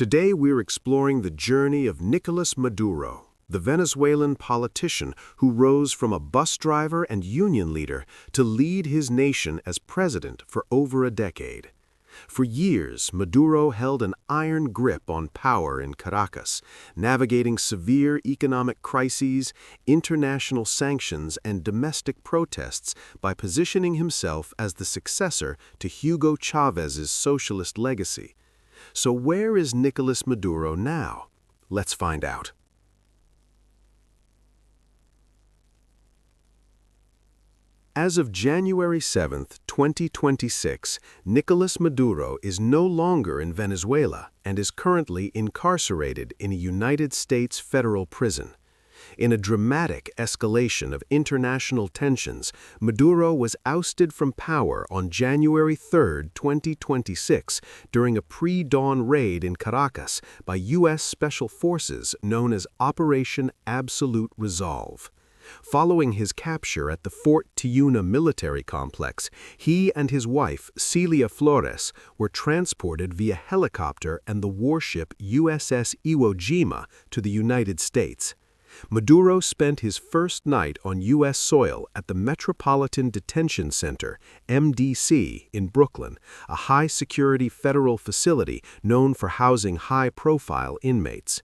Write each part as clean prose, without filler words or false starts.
Today we're exploring the journey of Nicolás Maduro, the Venezuelan politician who rose from a bus driver and union leader to lead his nation as president for over a decade. For years, Maduro held an iron grip on power in Caracas, navigating severe economic crises, international sanctions, and domestic protests by positioning himself as the successor to Hugo Chávez's socialist legacy. So where is Nicolás Maduro now? Let's find out. As of January 7, 2026, Nicolás Maduro is no longer in Venezuela and is currently incarcerated in a United States federal prison. In a dramatic escalation of international tensions, Maduro was ousted from power on January 3, 2026, during a pre-dawn raid in Caracas by U.S. Special Forces known as Operation Absolute Resolve. Following his capture at the Fort Tiuna military complex, he and his wife, Celia Flores, were transported via helicopter and the warship USS Iwo Jima to the United States. Maduro spent his first night on U.S. soil at the Metropolitan Detention Center, MDC, in Brooklyn, a high-security federal facility known for housing high-profile inmates.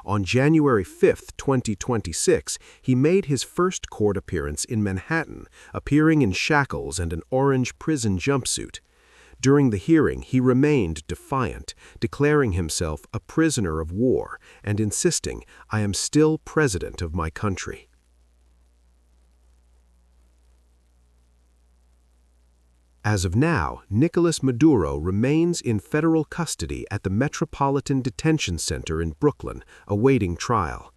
On January 5, 2026, he made his first court appearance in Manhattan, appearing in shackles and an orange prison jumpsuit. During the hearing, he remained defiant, declaring himself a prisoner of war and insisting, "I am still president of my country." As of now, Nicolás Maduro remains in federal custody at the Metropolitan Detention Center in Brooklyn, awaiting trial.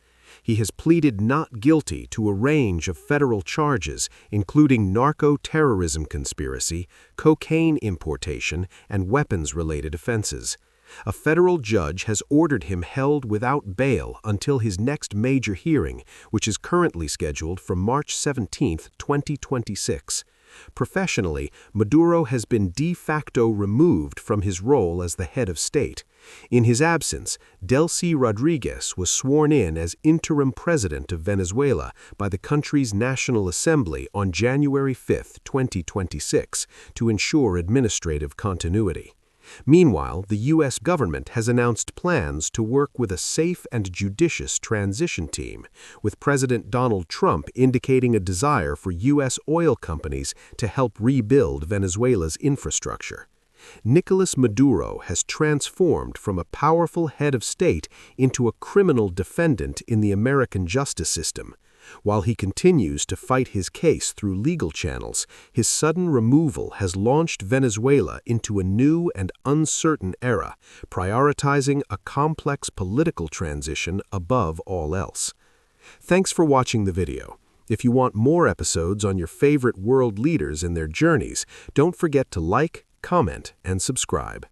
He has pleaded not guilty to a range of federal charges, including narco-terrorism conspiracy, cocaine importation, and weapons-related offenses. A federal judge has ordered him held without bail until his next major hearing, which is currently scheduled for March 17, 2026. Professionally, Maduro has been de facto removed from his role as the head of state. In his absence, Delcy Rodriguez was sworn in as interim president of Venezuela by the country's National Assembly on January 5, 2026, to ensure administrative continuity. Meanwhile, the U.S. government has announced plans to work with a safe and judicious transition team, with President Donald Trump indicating a desire for U.S. oil companies to help rebuild Venezuela's infrastructure. Nicolás Maduro has transformed from a powerful head of state into a criminal defendant in the American justice system. While he continues to fight his case through legal channels, his sudden removal has launched Venezuela into a new and uncertain era, prioritizing a complex political transition above all else. Thanks for watching the video. If you want more episodes on your favorite world leaders and their journeys, don't forget to like, comment, and subscribe.